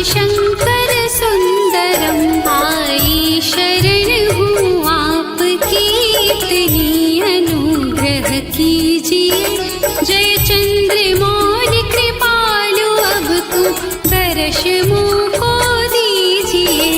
शंकर सुंदरम, आई शरण हूँ आपकी, इतनी अनुग्रह कीजिए। जय चंद्र मौर्य कृपालु, अब तुम दर्श मुझको दीजिए।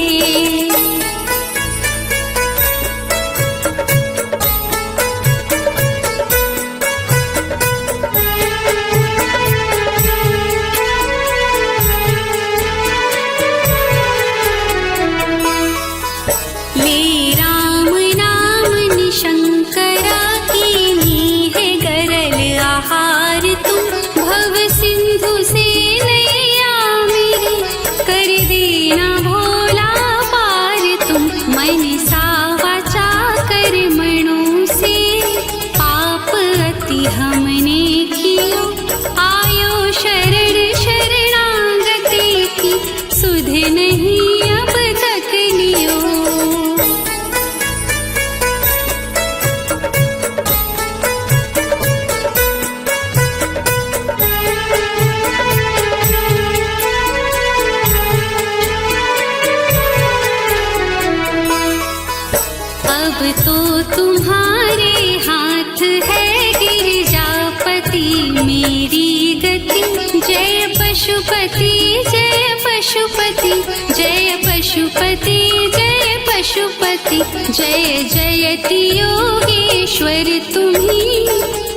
तो तुम्हारे हाथ है गिरिजापति मेरी गति। जय पशुपति जय पशुपति, जय पशुपति जय पशुपति। जय जयति योगेश्वर तुम्ही,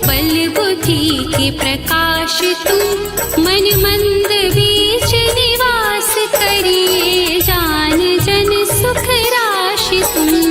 बल बुद्धि के प्रकाश तुम। मन मंद बीच निवास करिए, जान जन सुख राशि तुम।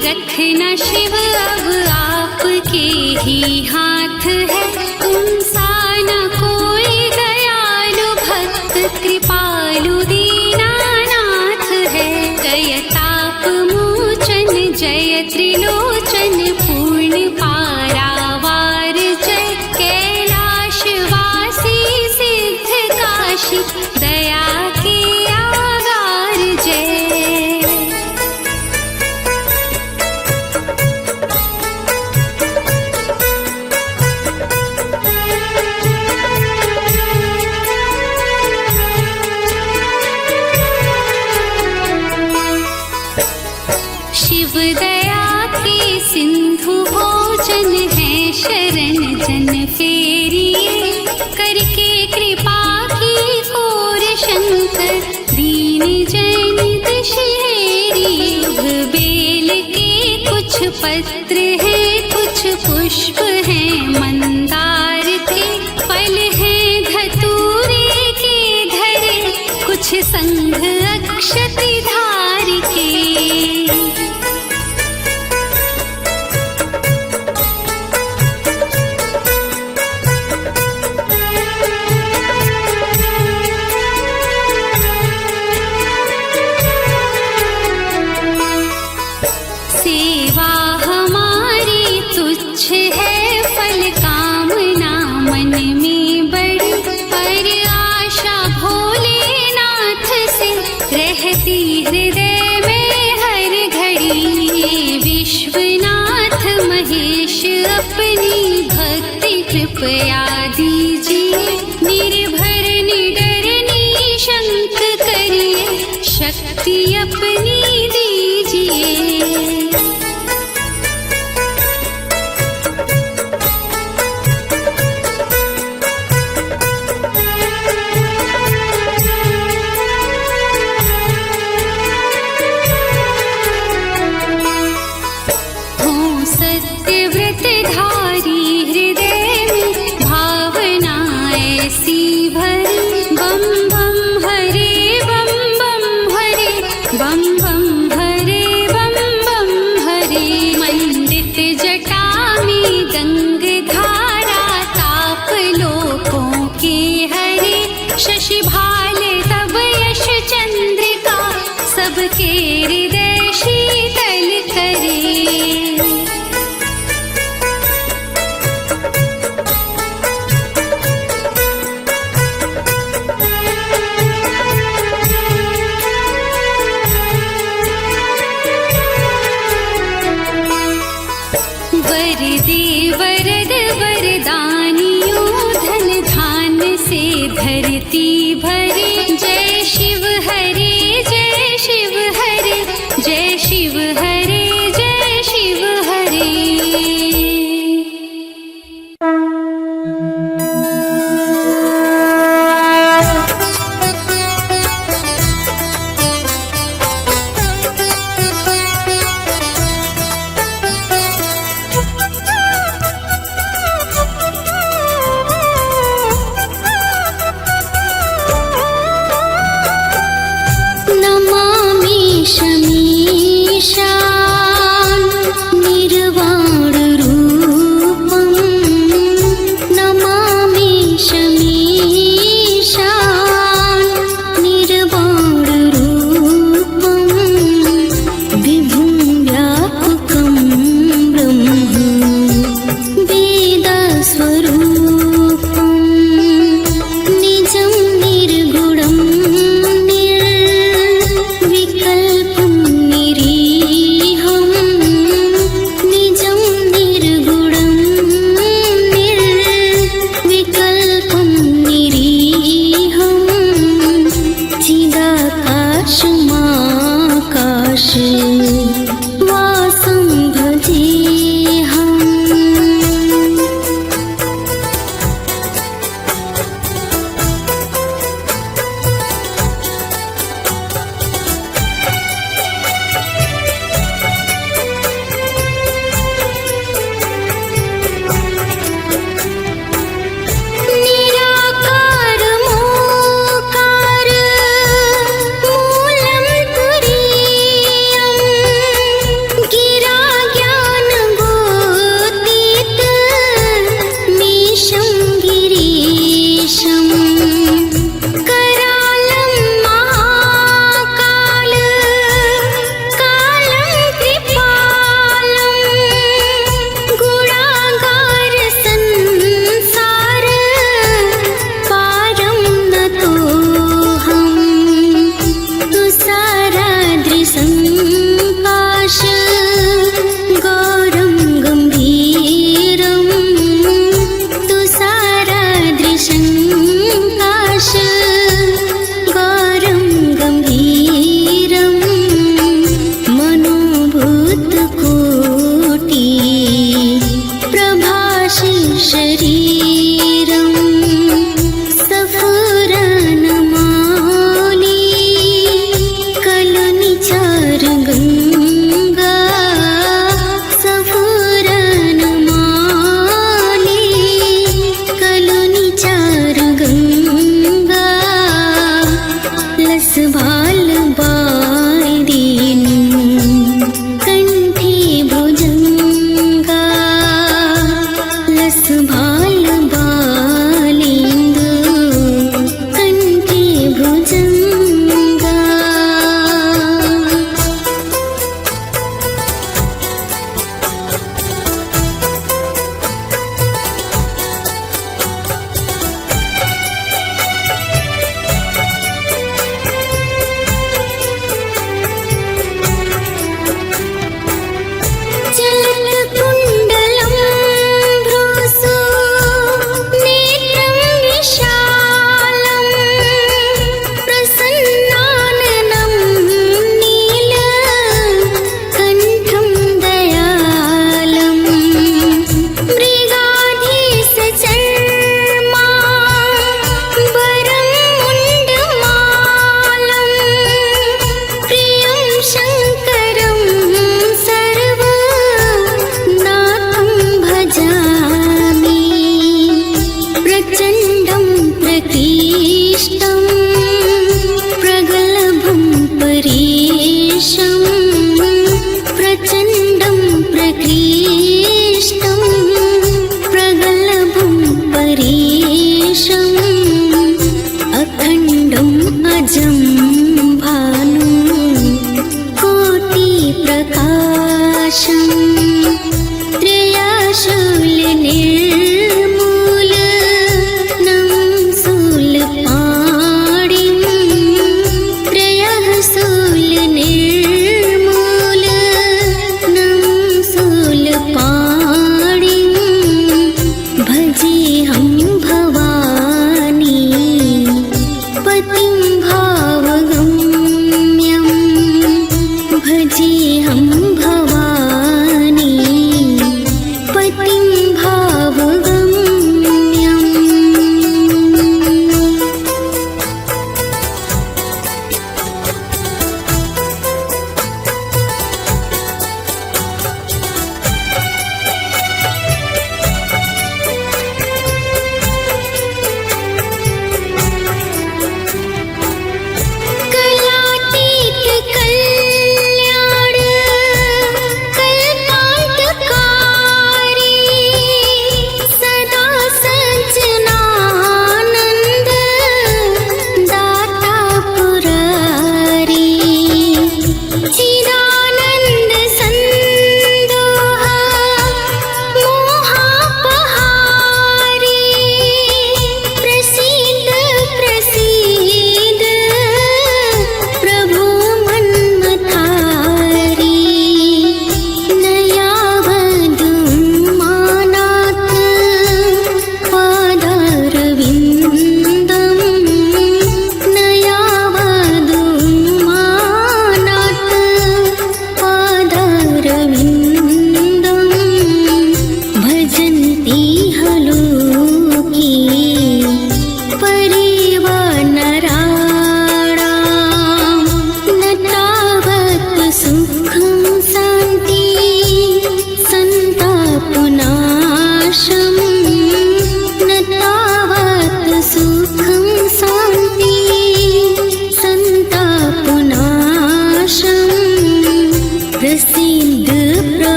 रखना शिव अब आपके ही हाथ है, तुम सा न कोई दयालु भक्त कृपालु दीनानाथ है। जय ताप मोचन जय त्रिलोचन पूर्ण पारावार, जय कैलाश वासी सिद्ध काशी दया के आगार जय। शिव दया के सिंधु भोजन है शरण जन फेरिए, करके कृपा की कोर शंकर दीन जन दशहरिए। बेल के कुछ पत्र हैं कुछ पुष्प हैं मंदार के, फल हैं धतूरे के धरे कुछ संघ अक्षति धार के। सेवा हमारी तुच्छ है, फल कामना मन में बड़ी, पर आशा भोलेनाथ से रहती हृदय में हर घड़ी। विश्वनाथ महेश अपनी भक्ति कृपया दीजिए, निर्भर निडर निशंक करिए, शक्ति अपनी दीजिए। सत्यव्रत धारी हृदय में भावना ऐसी भरी, बम बम हरे बम बम हरे, बम बम हरे बम बम हरे। मंडित जटा में गंग धारा, ताप लोकों के हरे। शशि भाल तब यश चंद्रिका, सबके हृदय शीतल करे। वर दे वरद वरदानियों, धन धान से धरती भरे। जय शिव हरे जय शिव हरे, जय शिव हरे जय शिव हरे।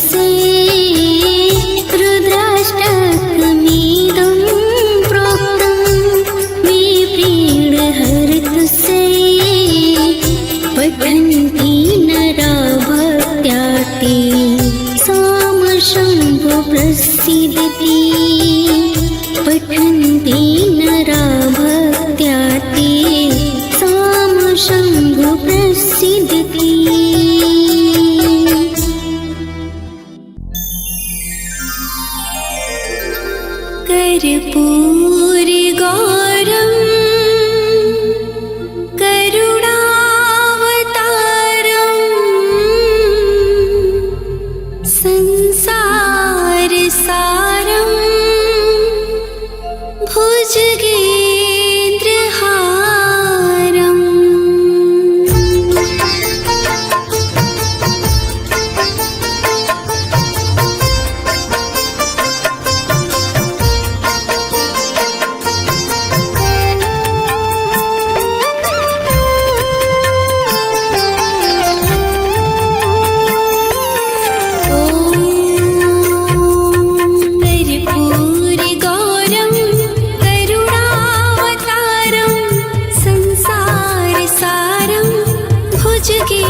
तुसे रुद्राष्टकमिदं प्रोक्तं विप्रीणहर्तुसे पठन्ति नरा भक्त्या ते सामशम्भो प्रसीदति पठन्ति नरा भक्त्या ते सामशम्भो प्रसीदति कर्पूरगौरं करुणावतारं संसारसारं भुजगेन्द्रहारम्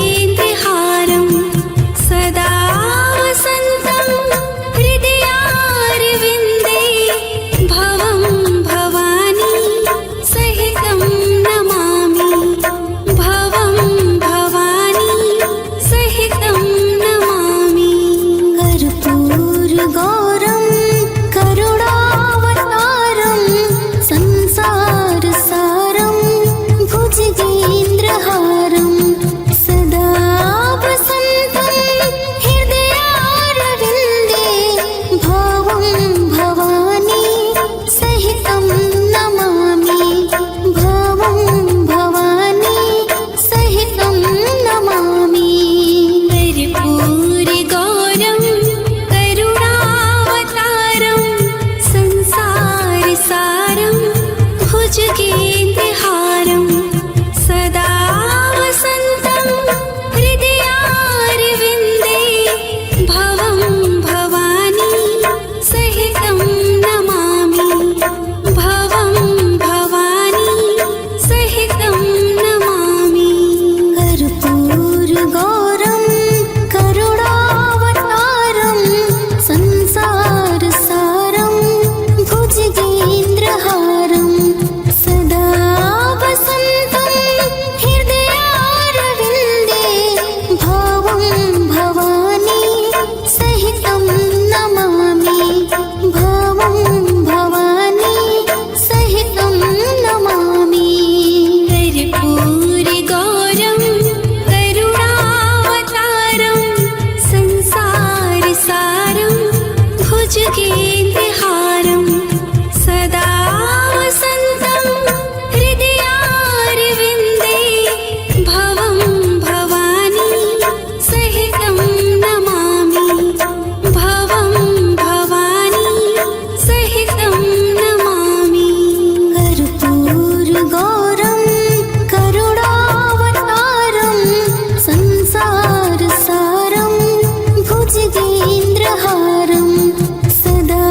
भुजगेन्द्रहारं सदा वसन्तं हृदयारविन्दे भवं भवानी सहितं नमामि भवं भवानी सहितं नमामि कर्पूरगौरं करुणावतारं संसारसारं भुजगेन्द्रहारं भुजगेन्द्रहारं सदा वसन्तं हृदयारविन्दे भवं भवानी सहितं नमामि भवं भवानी सहितं नमामि कर्पूरगौरं करुणावतारं संसारसारं भुजगेन्द्रहारं सदा वसन्तं हृदयारविन्दे भवं भवानी सहितं नमामि भवं भवानी सहितं नमामि कर्पूरगौरं करुणावतारं संसारसारं भुजगेन्द्रहारं सदा वसन्तं हृदयारविन्दे भवं भवानी सहितं नमामि भवं भवानी सहितं नमामि कर्पूरगौरं सदा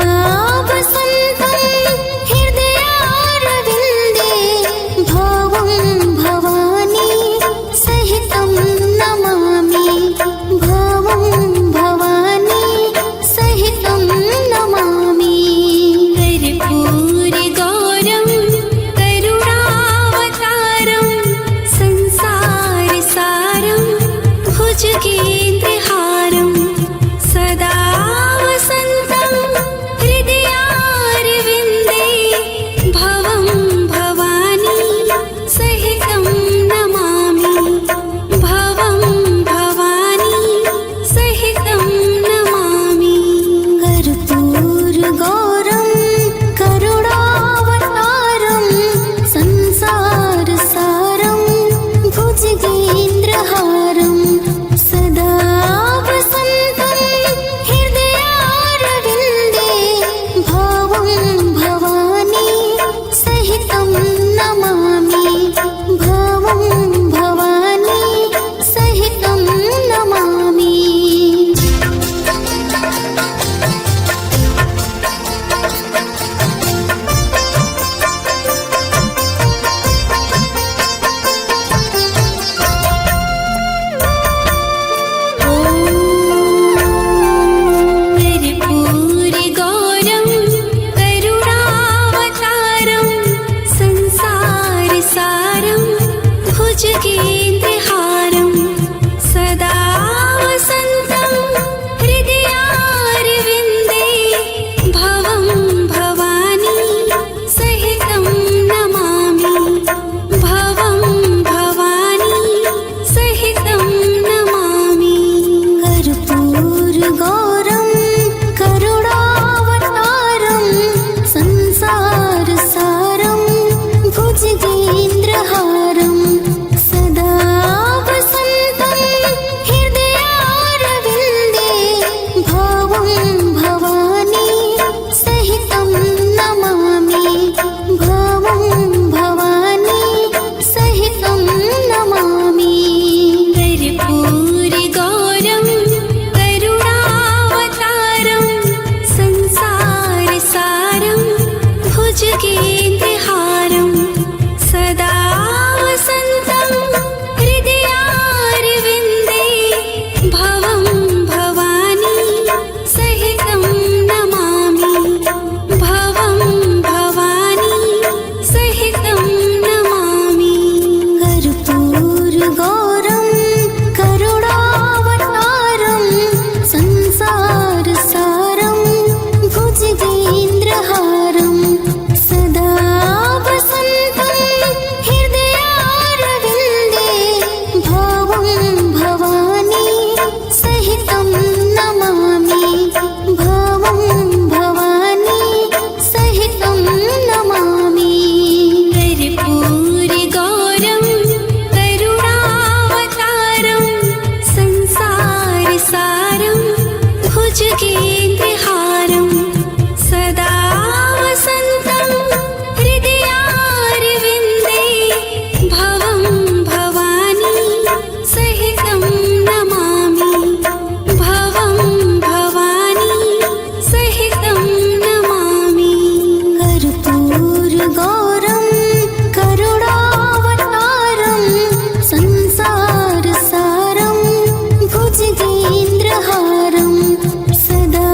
भुजगेन्द्रहारं सदा वसन्तं हृदयारविन्दे भवं भवानी सहितं नमामि भवं भवानी सहितं नमामि कर्पूरगौरं करुणावतारं संसारसारं भुजगेन्द्रहारं सदा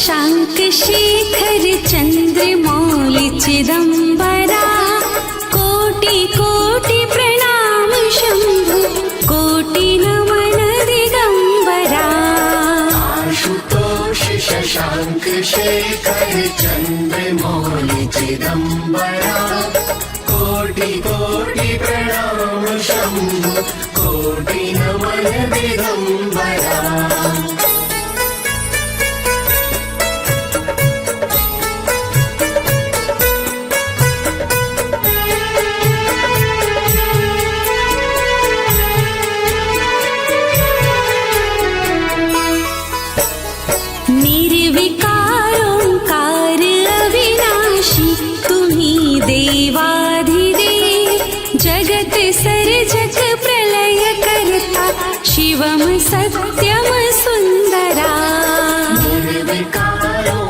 शशाङ्क शेखर चन्द्रमौलि चिदम्बरा कोटि कोटि प्रणाम शम्भु कोटि नमन दिगम्बरा आशुतोष शशाङ्क शेखर चन्द्रमौलि चिदम्बरा कोटि कोटि प्रणाम शम्भु कोटि नमन दिगम्बरा निर्विकारोङ्कार अविनाशी तुम्ही देवाधिदेव जगत सर्जक प्रलय करता शिवम सत्यम सुन्दरा निर्विकारोङ्कार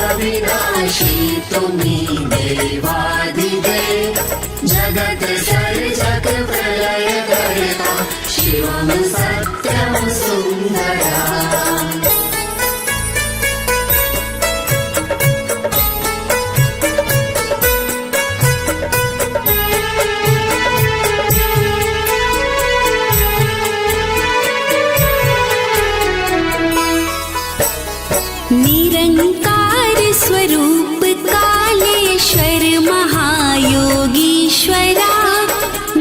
अविनाशी तुम्ही देवादिदेव जगत सर्जक प्रलय करता शिवम सत्यम सुन्दरा निरंकार स्वरूप कालेश्वर महायोगीश्वरा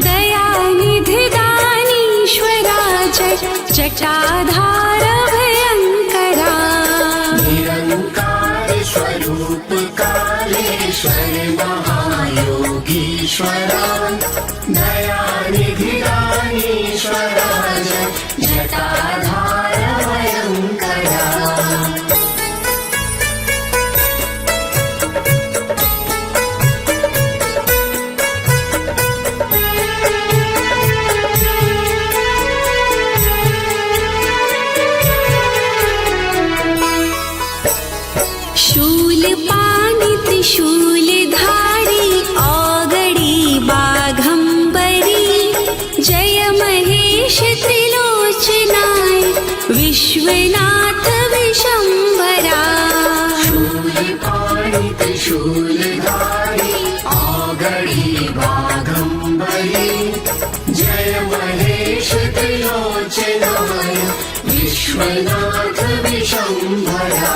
दयानिधि दानीश्वरा जटाधार भयंकरा निरंकार स्वरूप कालेश्वर महायोगीश्वरा दयानिधि दानीश्वरा जटाधार भयंकरा शूलपाणि त्रिशूलधारी औगडी बाघंबरी जय महेश त्रिलोचनाय विश्वनाथ विशंभरा शूलपाणि त्रिशूलधारी औगडी बाघंबरी जय महेश त्रिलोचनाय विश्वनाथ विशंभरा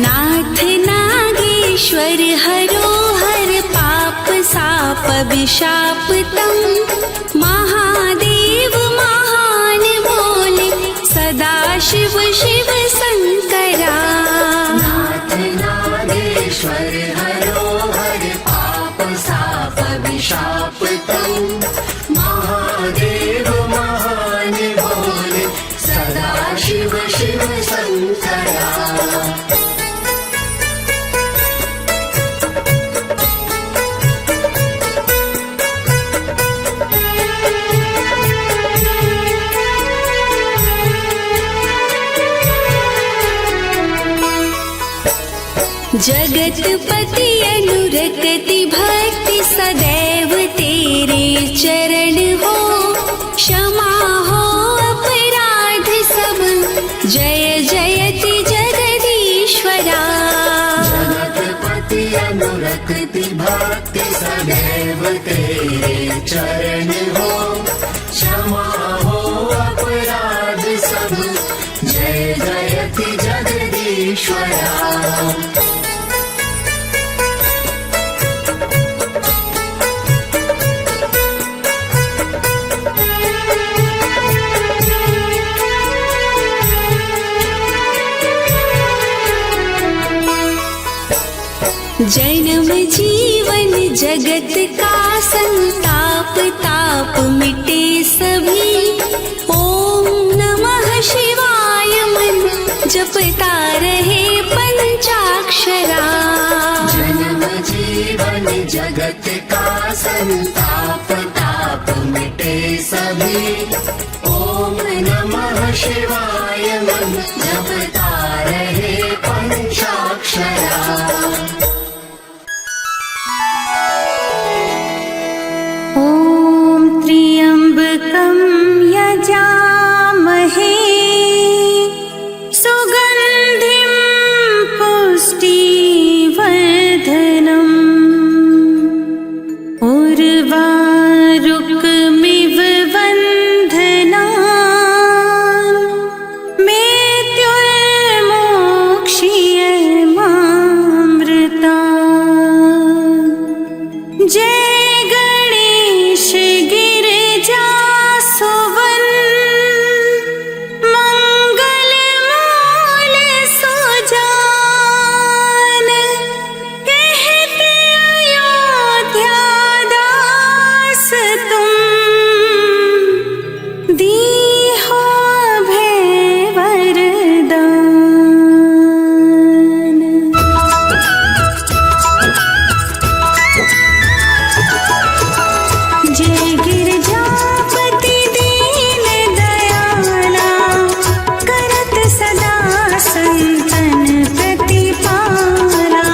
नाथ नागेश्वर हरो हर पाप साप विशापतम महादेव महान बोले सदा शिव शिव शंकरा नाथ नागेश्वर हरो हर पाप साप विशापतम महादेव महान बोले सदा शिव शिव शंकरा जगतपति अनुरक्ति भक्ति सदैव तेरे चरण हो क्षमा हो अपराध सब जय जयति जगदीश्वरा जगतपति अनुरक्ति भक्ति सदैव तेरे चरण हो क्षमा हो अपराध सब जय जयति जगदीश्वरा जन्म जीवन जगत का संताप ताप मिटे सभी ओम नमः शिवाय मन जपता रहे पंचाक्षरा जन्म जीवन जगत का संताप ताप मिटे सभी ओम नमः शिवाय मन जपता रहे पंचाक्षरा। ॐ त्र्यम्बकं यजामहे सुगन्धिं पुष्टिवर्धनम् उर्वारुकमिव बन्धनान् मृत्युर्मोक्षयमामृतात्। जय गणेश गिरिजासुवन् मंगलमूल सुजान कहते अयोध्यादास तुम दीहो अभय वरदान। जय गिरिजापति दीन दयाला करत सदा संतन प्रतिपाला।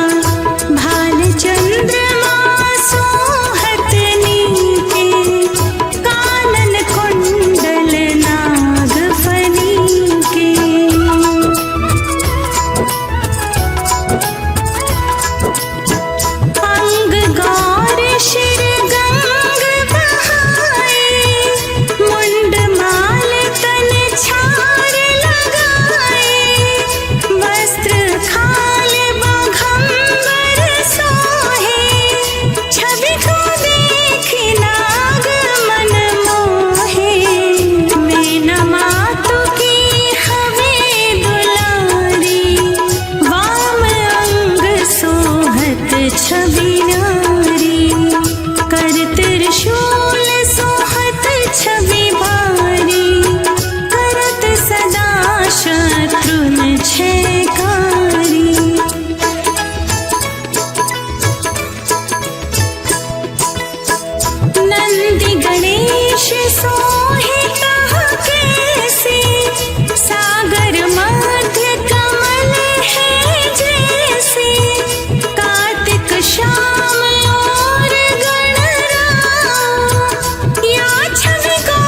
भाल चंद्रमा सोहत नीके कानन कुंडल नाग फनीके। अंग गौर शिर गंग बहाए मुंड माल तन छार लगाए। वस्त्र खाल बाघंबर सोहे छवि को देखी नाग मन मोहे। मैं नमा तुकी हवे दुलारी वाम अंग सोहत छवि नारी। कर त्रिशूल सोहत छवि भारी करत सदा शत्रुन छयकारी। नंदी गणेश सोहे कहाँ कैसे सागर मध्य कमल है जैसे। कार्तिक श्याम और गणराम या छवि को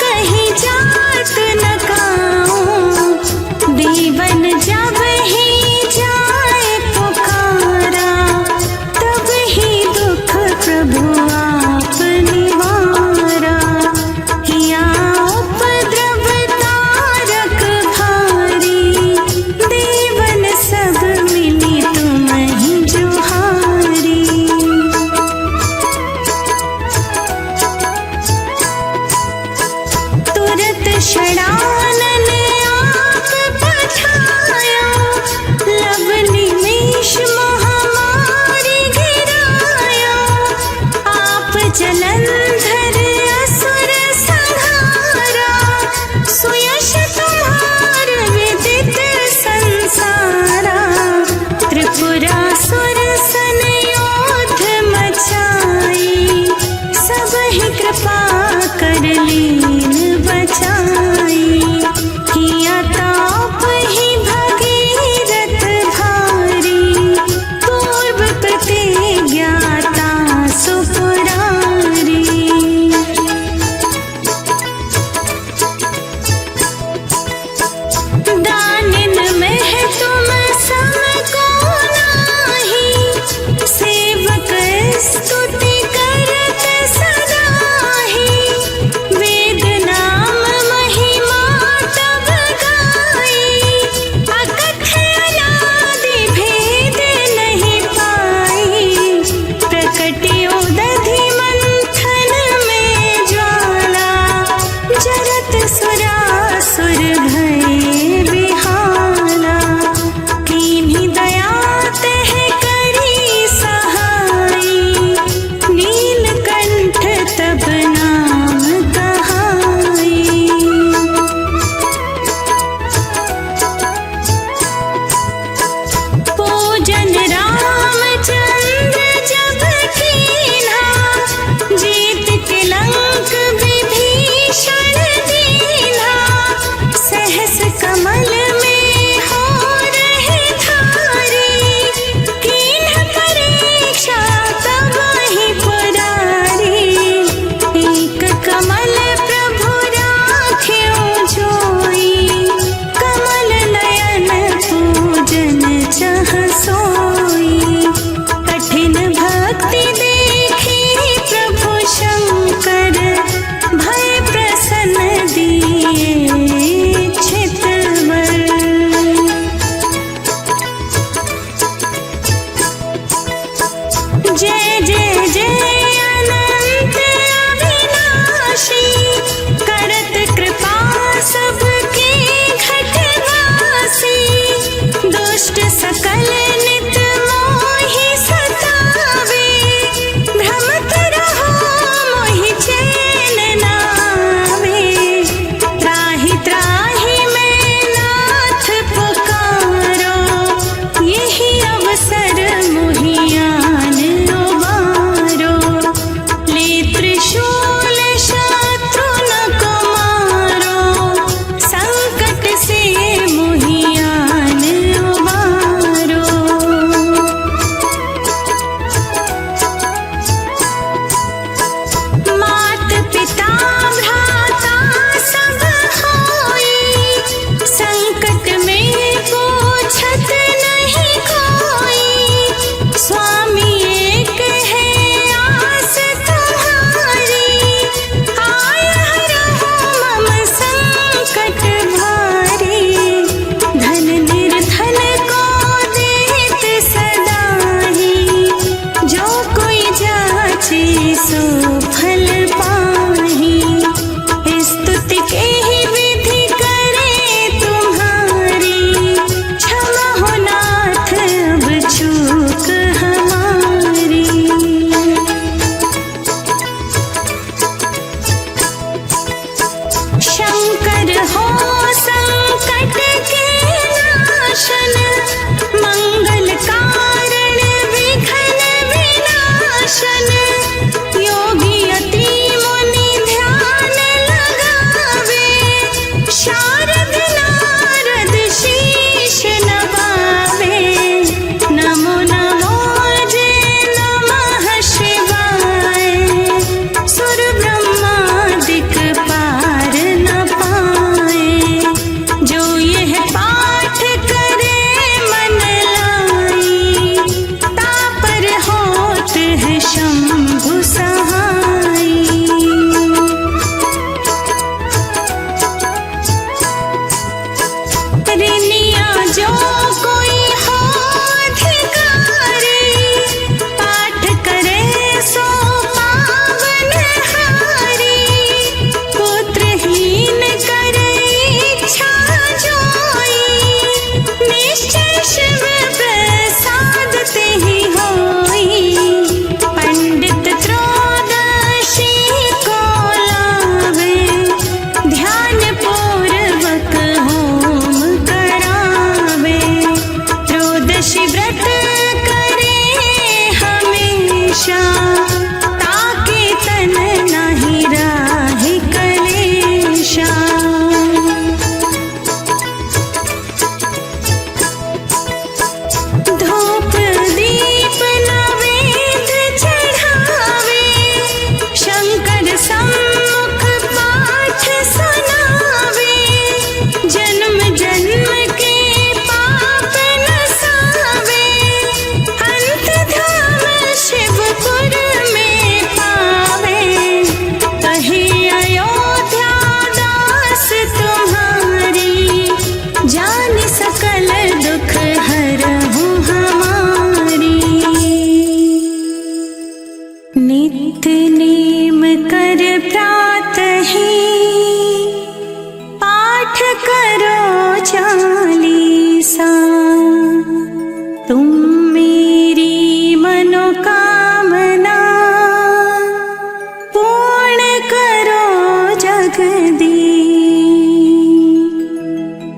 कहीं जात न काऊं। दीवन जब ही जाए पुकारा तब ही दुख प्रभु आप निवारा। हे सो फल पाही। स्तुति के ही विधि करे तुम्हारी, क्षमा हो नाथ अब चूक हमारी। शंकर हो संकट के नाशन, मंगल कारण विघ्न विनाशन। योगी अति मुनि ध्यान लगावे, शारद नारद शीश नवावे। नमो नमो जय नमः शिवाय, सुर ब्रह्मादिक पार न पाए। जो यह पाठ करे मन लाई, तापर होत है शंभु सहाय। रिनिया जो कोई हो अधिकारी, पाठ करे सो पावन हारी। पुत्रहीन करे इच्छा जोई, निश्चय शिव प्रसाद ते ही होई। पंडित त्रयोदशी को लावे, ध्यान पूर्वक होम करावे। त्रयोदशी व्रत करे हमेशा, ताके तन नहीं राहि कलेशा। धूप दीप नवेद चढ़ावे, शंकर सम्मुख पाठ सुनावे। जन्म जन्म के पाप नसावे, अंत धाम शिवपुर में पावे। कहे अयोध्या दास तुम्हारी, जान सकल दुख हरहु हमारी। नित्य नेम कर प्रातहि, पाठ करो चालीसा। तुम मेरी मनोकामना, पूर्ण करो जगदीश।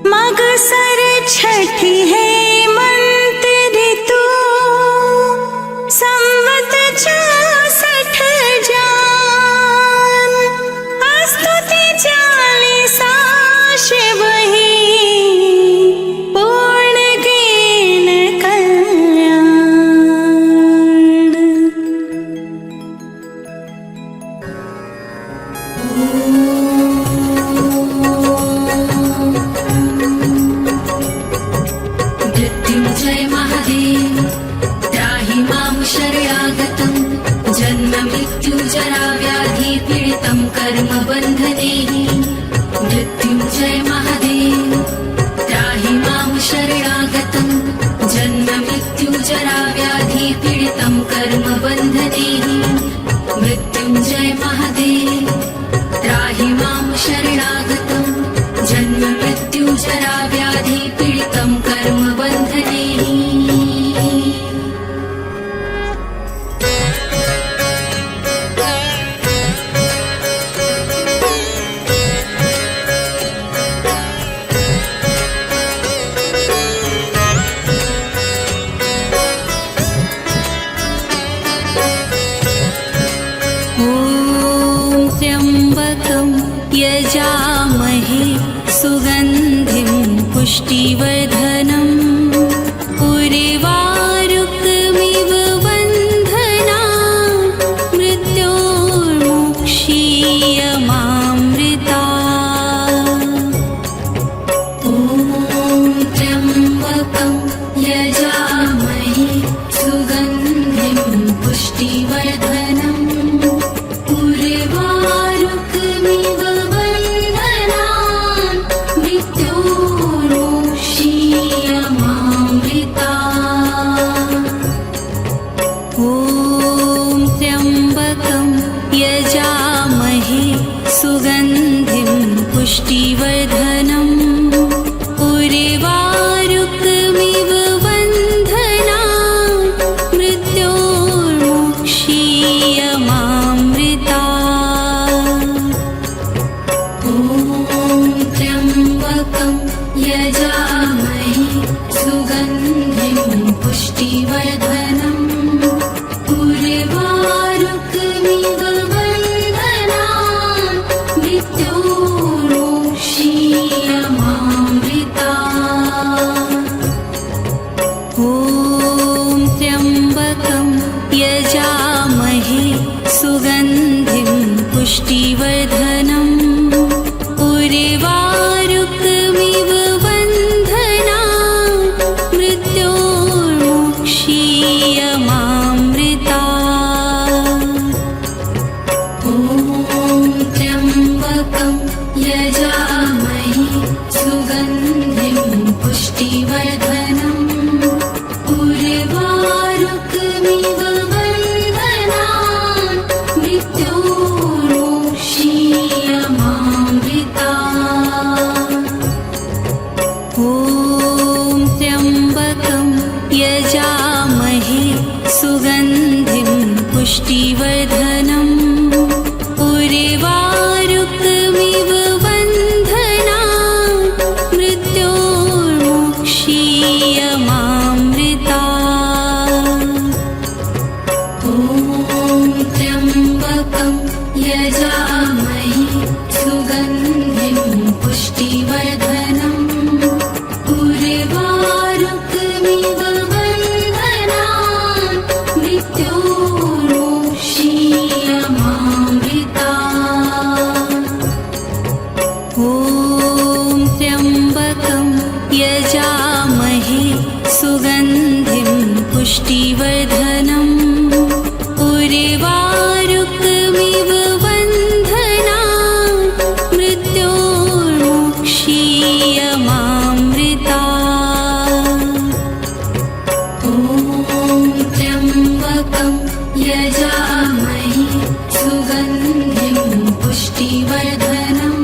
मगसर छठी हेमंत ऋतु, संवत 64 जान। स्तुति चालीसा शिव ही, पूर्ण कीन कल्याण। मृत्युंजय महादेव त्राहि मां शरणागतं। जन्म मृत्यु जरा व्याधि पीडितं कर्म बन्धनैः। मृत्युंजय महादेव त्राहि मां शरणागतं। जन्म मृत्यु जरा व्याधि पीडितं कर्म बन्धनैः। मृत्युंजय महादेव त्राहि मां शरणागतं। जन्म मृत्यु जरा व्याधि पीडितं कर्म बन्धनैः। ॐ त्र्यम्बकं यजामहे सुगन्धिं पुष्टिवर्धनम्। उर्वारुकमिव बन्धनान्, मृत्योर्मुक्षीयमामृतात्। ॐ त्र्यम्बकं यजामहे सुगन्धिं पुष्टिवर्धनम्। उर्वारुकमिव बन्धनान्, मृत्योर्मुक्षीयमामृतात्। ॐ त्र्यम्बकं पुष्टिवर्धनम् उर्वारुकमिव बन्धना मृत्योर्मुक्षीयमामृता ॐ त्र्यम्बकं यजामहे सुगन्धिं पुष्टिवर्धनम् उर्वारुकमिव बन्धना मृत्योर्मुक्षीयमामृता ॐ त्र्यम्बकं यजामहे सुगन्धिं पुष्टिवर्धनम् उर्वारुकमिव बन्धना मृत्योर्मुक्षीयमामृता ॐ त्र्यम्बकं यजामहे सुगन्धिं पुष्टिवर्धनम् उर्वारुकमिव बन्धना मृत्योर्मुक्षीयमामृता ॐ त्र्यम्बकं यजामहे सुगन्धिं पुष्टिवर्धनम् उर्वारुकमिव बन्धना मृत्योर्मुक्षीयमामृता ॐ त्र्यम्बकं यजामहे सुगन्धिं पुष्टिवर्धनम्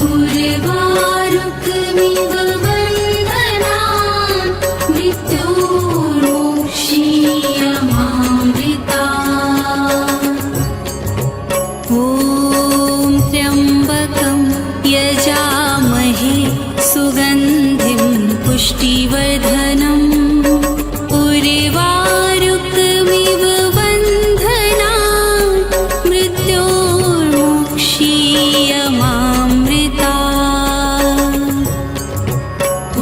उर्वारुकमिव बन्धना मृत्योर्मुक्षीयमामृता ॐ त्र्यम्बकं यजामहे सुगन्धिं पुष्टिवर्धनम् उर्वारुकमिव बन्धना मृत्योर्मुक्षीयमामृता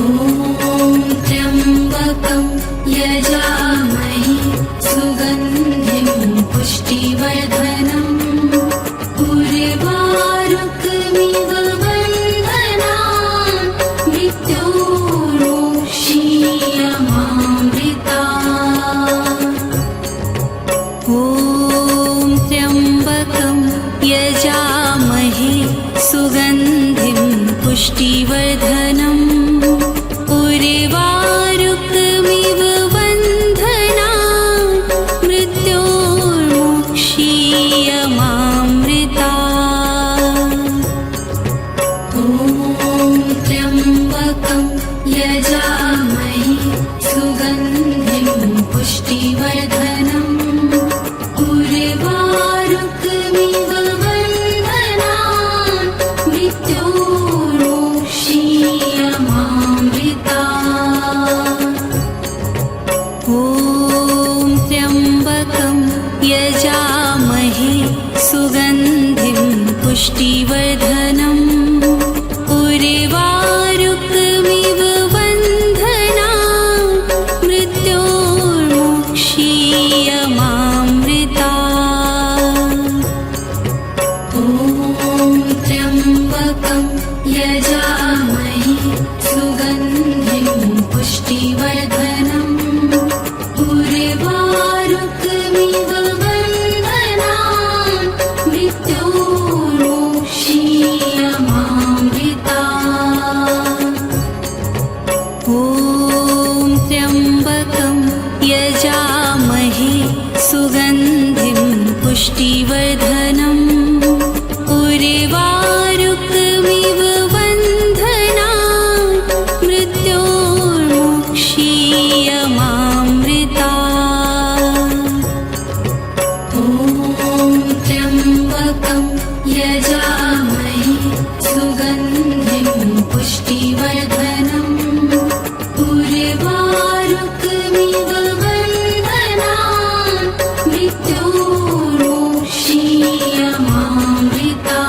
ॐ त्र्यम्बकं यजामहे सुगन्धिं पुष्टिवर्धनम् उर्वारुकमिव बन्धना मृत्योर्मुक्षीयमामृता ॐ त्र्यम्बकं यजामहे सुगन्धिं पुष्टिवर्धनम् उर्वारुकमिव बन्धना मृत्योर्मुक्षीयमामृता ॐ त्र्यम्बकं यजामहे सुगन्धिं पुष्टिवर्धनम् उर्वारुकमिव बन्धना मृत्योर्मुक्षीयमामृता ॐ त्र्यम्बकं यजामहे सुगन्धिं पुष्टिवर्धनम् उर्वारुकमिव बन्धना मृत्योर्मुक्षीयमामृता ॐ त्र्यम्बकं यजामहे सुगन्धिं पुष्टिवर्धनम् उर्वारुकमिव बन्धना मृत्योर्मुक्षीयमामृता ॐ त्र्यम्बकं यजामहे सुगन्धिं पुष्टिवर्धनम् उर्वारुकमिव बन्धना मृत्योर्मुक्षीयमामृता ॐ त्र्यम्बकं यजामहे सुगन्धिं पुष्टिवर्धनम् उर्वारुकमिव बन्धना मृत्योर्मुक्षीयमामृता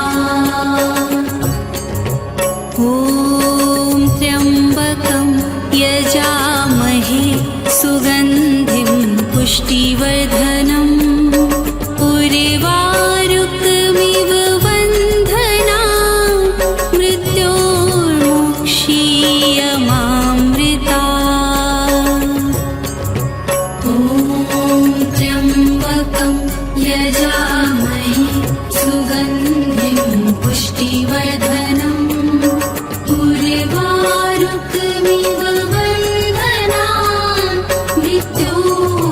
यजामहे सुगन्धिं पुष्टिवर्धनम् उर्वारुकमिव बन्धनान् मृत्योर्मुक्षीयमामृतात्।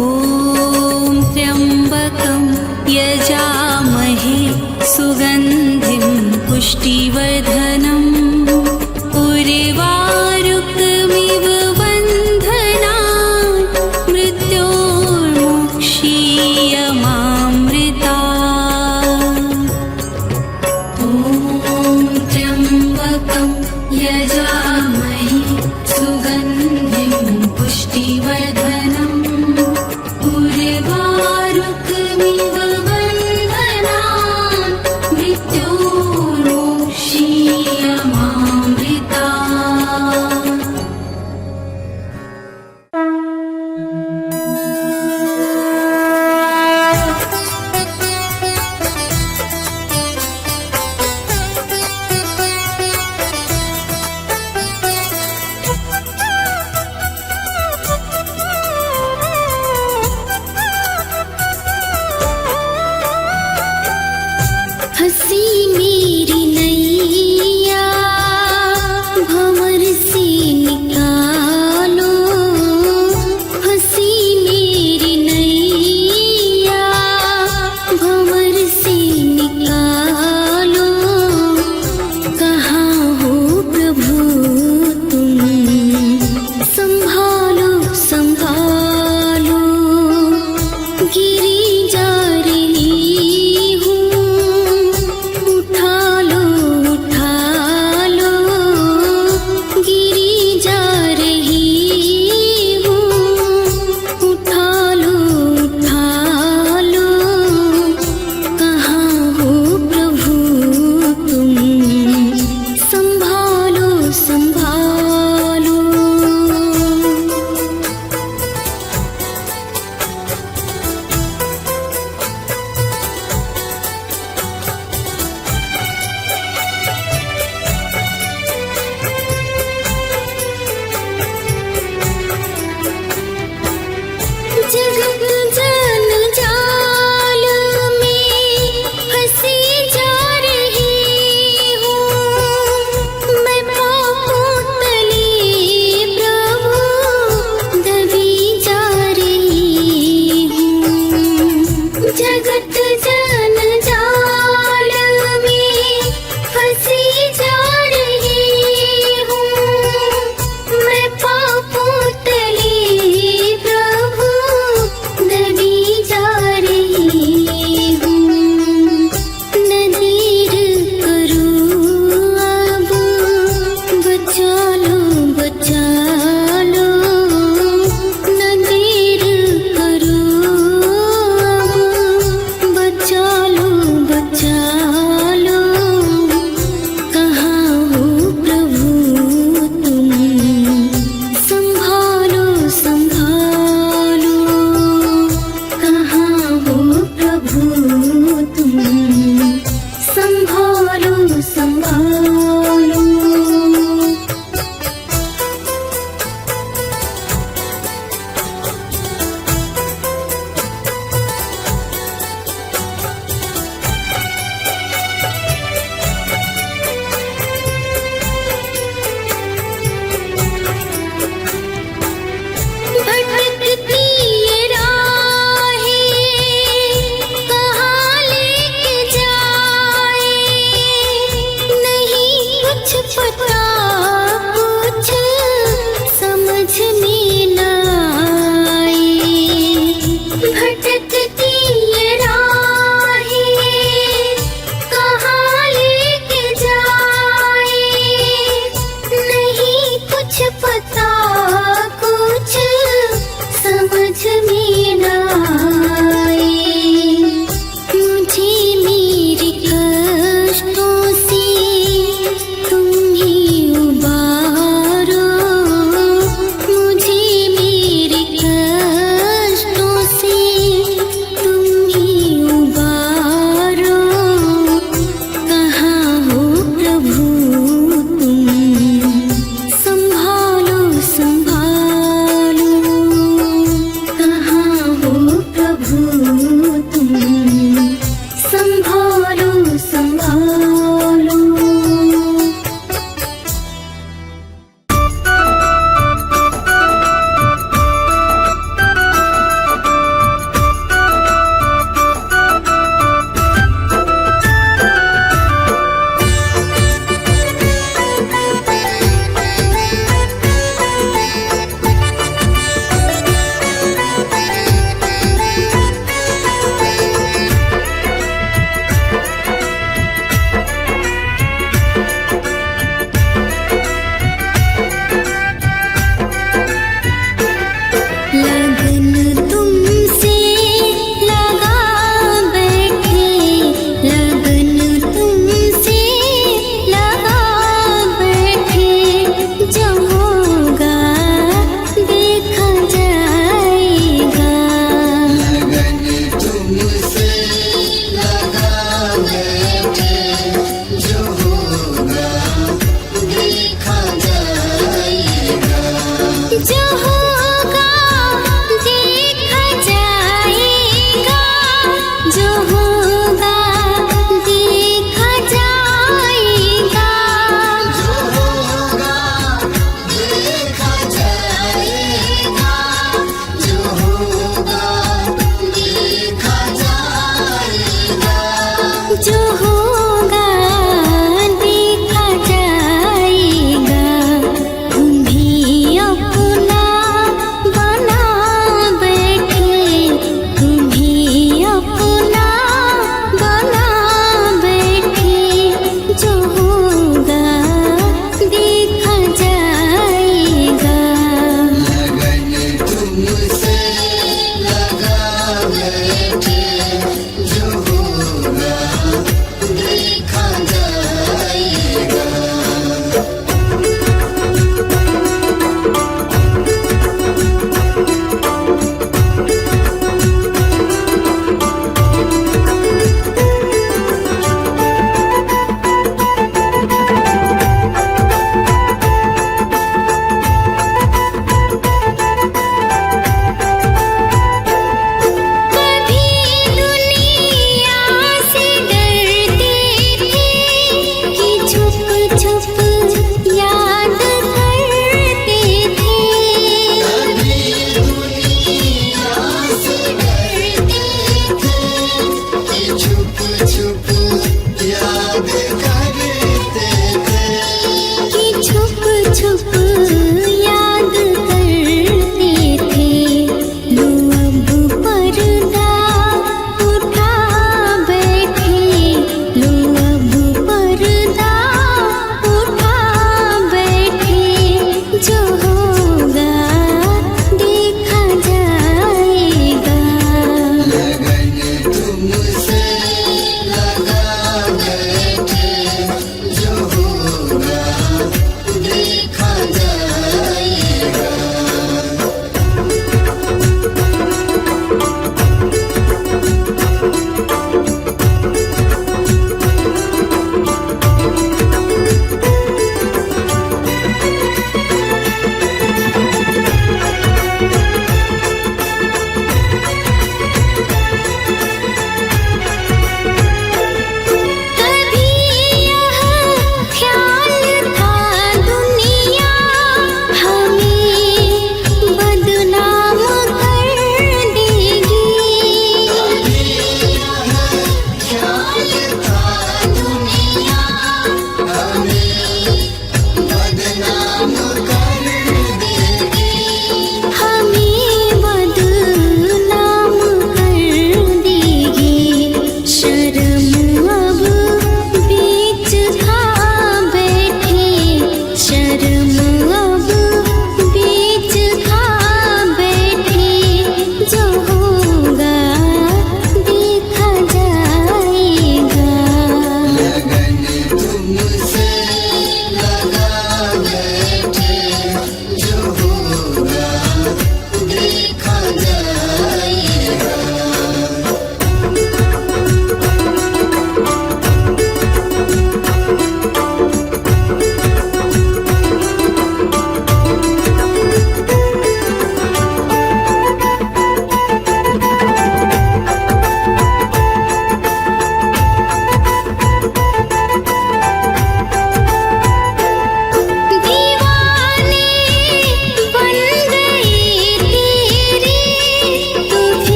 ॐ त्र्यम्बकं यजामहे सुगन्धिं पुष्टिवर्धनम् उर्वारुकमिव बन्धनान् मृत्योर्मुक्षीयमामृतात्। ॐ त्र्यम्बकं यजामहे सुगन्धिं पुष्टिवर्धनम् उर्वारुकमिव बन्धनान् मृत्योर्मुक्षीयमामृतात्।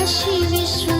काशी विश्व